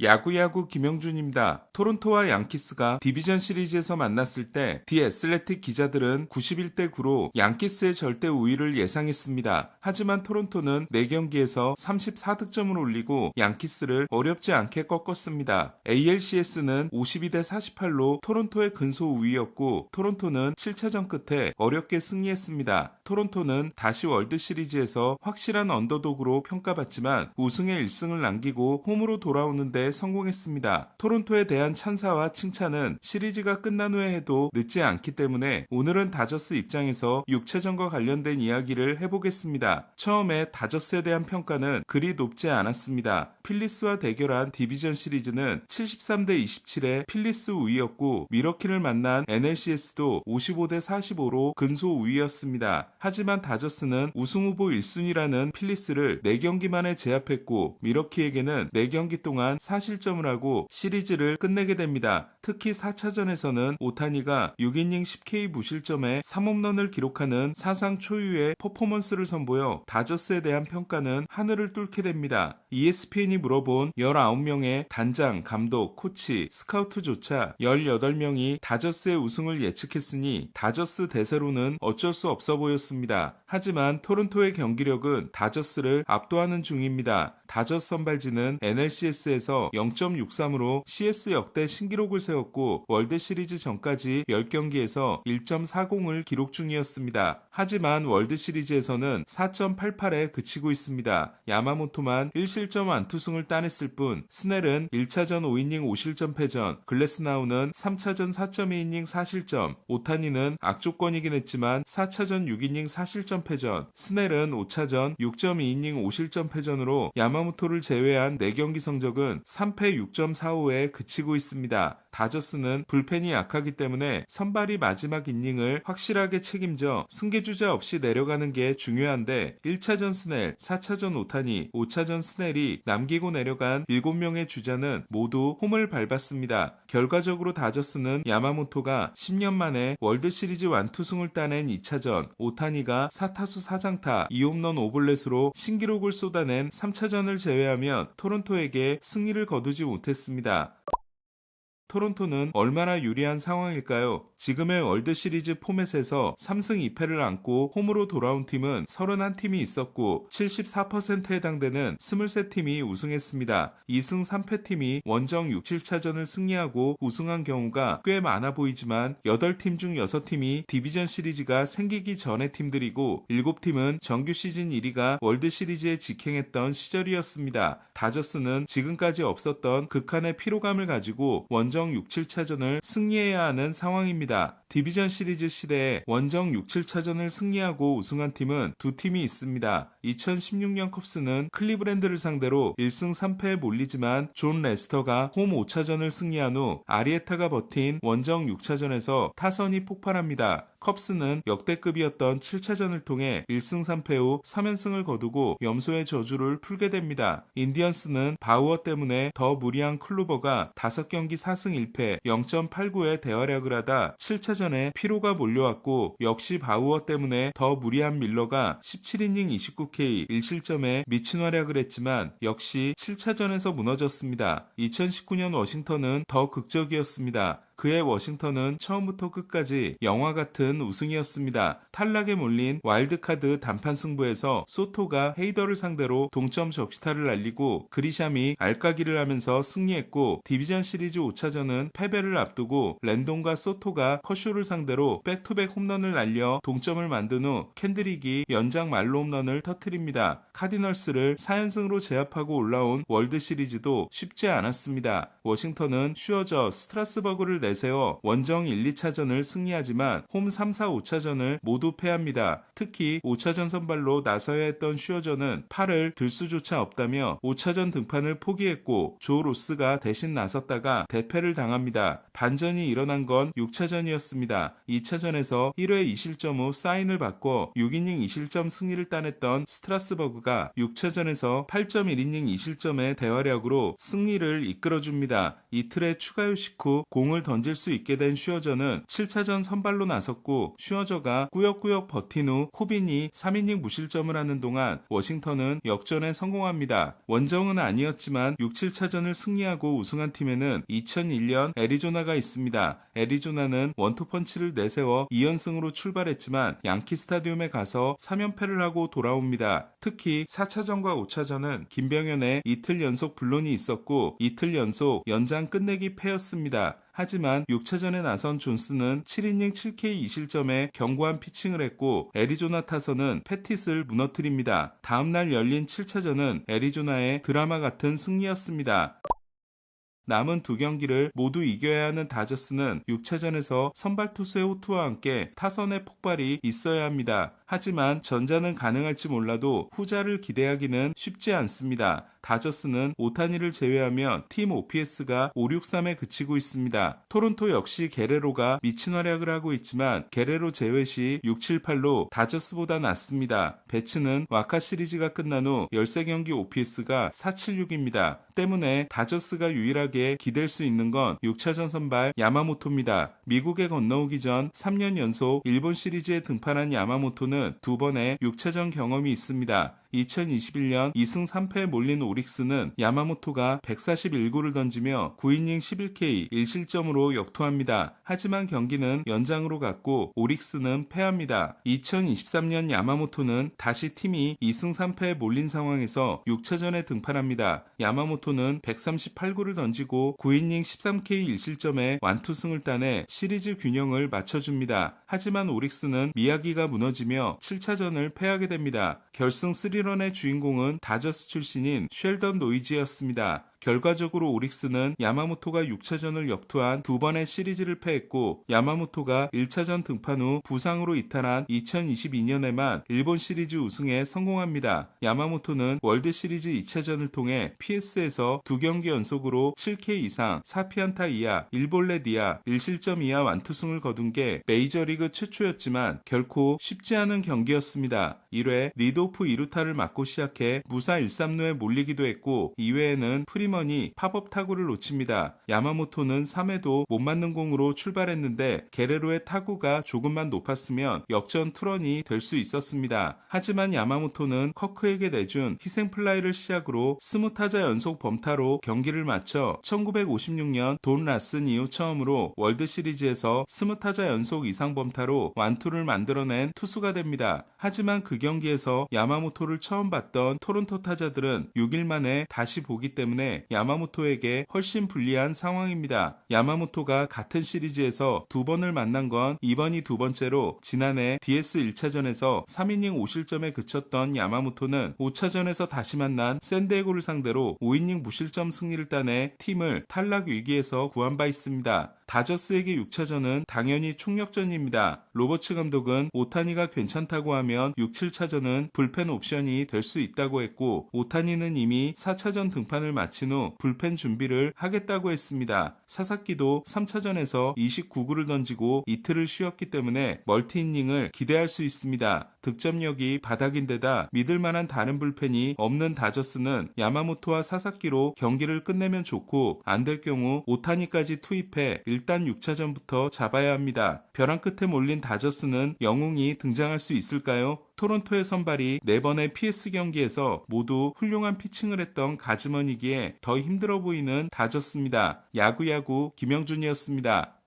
야구야구 김영준입니다. 토론토와 양키스가 디비전 시리즈에서 만났을 때 디 애슬레틱 기자들은 91대 9로 양키스의 절대 우위를 예상했습니다. 하지만 토론토는 4경기에서 34득점을 올리고 양키스를 어렵지 않게 꺾었습니다. ALCS는 52대 48로 토론토의 근소 우위였고 토론토는 7차전 끝에 어렵게 승리했습니다. 토론토는 다시 월드 시리즈에서 확실한 언더독으로 평가받지만 우승에 1승을 남기고 홈으로 돌아오는데 성공했습니다. 토론토에 대한 찬사와 칭찬은 시리즈가 끝난 후에 해도 늦지 않기 때문에 오늘은 다저스 입장에서 6차전과 관련된 이야기를 해보겠습니다. 처음에 다저스에 대한 평가는 그리 높지 않았습니다. 필리스와 대결한 디비전 시리즈는 73대 27의 필리스 우위였고 미러키를 만난 NLCS도 55대 45로 근소 우위였습니다. 하지만 다저스는 우승후보 1순위라는 필리스를 4경기 만에 제압했고 미러키에게는 4경기 동안 4실점을 하고 시리즈를 끝내게 됩니다. 특히 4차전에서는 오타니가 6이닝 10K 무실점에 3홈런을 기록하는 사상 초유의 퍼포먼스를 선보여 다저스에 대한 평가는 하늘을 뚫게 됩니다. ESPN이 물어본 19명의 단장, 감독, 코치, 스카우트조차 18명이 다저스의 우승을 예측했으니 다저스 대세로는 어쩔 수 없어 보였습니다. 하지만 토론토의 경기력은 다저스를 압도하는 중입니다. 다저스 선발진은 NLCS에서 0.63으로 CS 역대 신기록을 세웠고 월드 시리즈 전까지 10경기에서 1.40을 기록 중이었습니다. 하지만 월드 시리즈에서는 4.88에 그치고 있습니다. 야마모토만 1실점 안투승을 따냈을 뿐 스넬은 1차전 5이닝 5실점 패전, 글래스나우는 3차전 4.2이닝 4실점, 오타니는 악조건이긴 했지만 4차전 6이닝 4실점 패전, 스넬은 5차전 6.2이닝 5실점 패전으로 야마모토를 제외한 4경기 성적은 3패 6.45에 그치고 있습니다. 다저스는 불펜이 약하기 때문에 선발이 마지막 이닝을 확실하게 책임져 승계주자 없이 내려가는 게 중요한데 1차전 스넬, 4차전 오타니, 5차전 스넬이 남기고 내려간 7명의 주자는 모두 홈을 밟았습니다. 결과적으로 다저스는 야마모토가 10년 만에 월드시리즈 완투승을 따낸 2차전, 오타니가 4타수 4장타 2홈런 5볼넷으로 신기록을 쏟아낸 3차전을 제외하면 토론토에게 승리를 거두지 못했습니다. 토론토는 얼마나 유리한 상황일까요? 지금의 월드시리즈 포맷에서 3승 2패를 안고 홈으로 돌아온 팀은 31팀이 있었고 74%에 해당되는 23팀이 우승했습니다. 2승 3패 팀이 원정 6, 7차전을 승리하고 우승한 경우가 꽤 많아 보이지만 8팀 중 6팀이 디비전 시리즈가 생기기 전의 팀들이고 7팀은 정규 시즌 1위가 월드시리즈에 직행했던 시절이었습니다. 다저스는 지금까지 없었던 극한의 피로감을 가지고 원정 6, 7차전을 승리해야 하는 상황입니다. 디비전 시리즈 시대에 원정 6, 7차전을 승리하고 우승한 팀은 2팀이 있습니다. 2016년 컵스는 클리브랜드를 상대로 1승 3패에 몰리지만 존 레스터가 홈 5차전을 승리한 후 아리에타가 버틴 원정 6차전에서 타선이 폭발합니다. 컵스는 역대급이었던 7차전을 통해 1승 3패 후 3연승을 거두고 염소의 저주를 풀게 됩니다. 인디언스는 바우어 때문에 더 무리한 클루버가 5경기 4승 1패 0.89의 대활약을 하다 7차전에 피로가 몰려왔고 역시 바우어 때문에 더 무리한 밀러가 17이닝 29K 1실점에 미친 활약을 했지만 역시 7차전에서 무너졌습니다. 2019년 워싱턴은 더 극적이었습니다. 그의 워싱턴은 처음부터 끝까지 영화 같은 우승이었습니다. 탈락에 몰린 와일드카드 단판 승부에서 소토가 헤이더를 상대로 동점 적시타를 날리고 그리샴이 알까기를 하면서 승리했고 디비전 시리즈 5차전은 패배를 앞두고 랜돈과 소토가 커쇼를 상대로 백투백 홈런을 날려 동점을 만든 후 캔드릭이 연장 말로 홈런을 터뜨립니다. 카디널스를 4연승으로 제압하고 올라온 월드 시리즈도 쉽지 않았습니다. 워싱턴은 슈어저, 스트라스버그를 내세워 원정 1, 2차전을 승리하지만 홈 3, 4, 5차전을 모두 패합니다. 특히 5차전 선발로 나서야 했던 슈어저는 팔을 들 수조차 없다며 5차전 등판을 포기했고 조 로스가 대신 나섰다가 대패를 당합니다. 반전이 일어난 건 6차전이었습니다. 2차전에서 1회 2실점 후 사인을 바꿔 6이닝 2실점 승리를 따냈던 스트라스버그가 6차전에서 8.1이닝 2실점의 대활약으로 승리를 이끌어줍니다. 이틀의 추가 휴식 후 공을 던져 던질 수 있게 된 슈어저는 7차전 선발로 나섰고 슈어저가 꾸역꾸역 버틴 후 코빈이 3이닝 무실점을 하는 동안 워싱턴은 역전에 성공합니다. 원정은 아니었지만 6, 7차전을 승리하고 우승한 팀에는 2001년 애리조나가 있습니다. 애리조나는 원투펀치를 내세워 2연승으로 출발했지만 양키 스타디움에 가서 3연패를 하고 돌아옵니다. 특히 4차전과 5차전은 김병현의 이틀 연속 불론이 있었고 이틀 연속 연장 끝내기 패였습니다. 하지만 6차전에 나선 존스는 7이닝 7K 2실점에 견고한 피칭을 했고 애리조나 타선은 패티스를 무너뜨립니다. 다음날 열린 7차전은 애리조나의 드라마 같은 승리였습니다. 남은 두 경기를 모두 이겨야 하는 다저스는 6차전에서 선발 투수의 호투와 함께 타선의 폭발이 있어야 합니다. 하지만 전자는 가능할지 몰라도 후자를 기대하기는 쉽지 않습니다. 다저스는 오타니를 제외하면 팀 OPS가 563에 그치고 있습니다. 토론토 역시 게레로가 미친 활약을 하고 있지만 게레로 제외 시 678로 다저스보다 낫습니다. 배츠는 와카 시리즈가 끝난 후 13경기 OPS가 476입니다. 때문에 다저스가 유일하게 기댈 수 있는 건 6차전 선발 야마모토입니다. 미국에 건너오기 전 3년 연속 일본 시리즈에 등판한 야마모토는 두 번의 6차전 경험이 있습니다. 2021년 2승 3패에 몰린 오릭스는 야마모토가 141구를 던지며 9이닝 11K 1실점으로 역투합니다. 하지만 경기는 연장으로 갔고 오릭스는 패합니다. 2023년 야마모토는 다시 팀이 2승 3패에 몰린 상황에서 6차전에 등판합니다. 야마모토는 138구를 던지고 9이닝 13K 1실점에 완투승을 따내 시리즈 균형을 맞춰줍니다. 하지만 오릭스는 미야기가 무너지며 7차전을 패하게 됩니다. 결승 3런의 주인공은 다저스 출신인 쉘던 노이지였습니다. 결과적으로 오릭스는 야마모토가 6차전을 역투한 두 번의 시리즈를 패했고 야마모토가 1차전 등판 후 부상으로 이탈한 2022년에만 일본 시리즈 우승에 성공합니다. 야마모토는 월드 시리즈 2차전을 통해 PS에서 두 경기 연속으로 7K 이상 4피안타 이하 1볼넷 이하 1실점 이하 완투승을 거둔 게 메이저리그 최초였지만 결코 쉽지 않은 경기였습니다. 1회 리드오프 2루타를 맞고 시작해 무사 1-3루에 몰리기도 했고 2회에는 프리먼이 팝업 타구를 놓칩니다. 야마모토는 3회도 못 맞는 공으로 출발했는데 게레로의 타구가 조금만 높았으면 역전 투런이 될 수 있었습니다. 하지만 야마모토는 커크에게 내준 희생플라이를 시작으로 20타자 연속 범타로 경기를 마쳐 1956년 돈 라슨 이후 처음으로 월드시리즈에서 20타자 연속 이상 범타로 완투를 만들어낸 투수가 됩니다. 하지만 그 경기에서 야마모토를 처음 봤던 토론토 타자들은 6일 만에 다시 보기 때문에 야마모토에게 훨씬 불리한 상황입니다. 야마모토가 같은 시리즈에서 두 번을 만난 건 이번이 두 번째로 지난해 DS 1차전에서 3이닝 5실점에 그쳤던 야마모토는 5차전에서 다시 만난 샌디에고를 상대로 5이닝 무실점 승리를 따내 팀을 탈락 위기에서 구한 바 있습니다. 다저스에게 6차전은 당연히 총력전입니다. 로버츠 감독은 오타니가 괜찮다고 하면 6, 7차전은 불펜 옵션이 될 수 있다고 했고 오타니는 이미 4차전 등판을 마친 후 불펜 준비를 하겠다고 했습니다. 사사키도 3차전에서 29구를 던지고 이틀을 쉬었기 때문에 멀티이닝을 기대할 수 있습니다. 득점력이 바닥인데다 믿을만한 다른 불펜이 없는 다저스는 야마모토와 사사키로 경기를 끝내면 좋고 안 될 경우 오타니까지 투입해 일단 6차전부터 잡아야 합니다. 벼랑 끝에 몰린 다저스는 영웅이 등장할 수 있을까요? 토론토의 선발이 4번의 PS 경기에서 모두 훌륭한 피칭을 했던 가즈먼이기에 더 힘들어 보이는 다저스입니다. 야구야구 김영준이었습니다.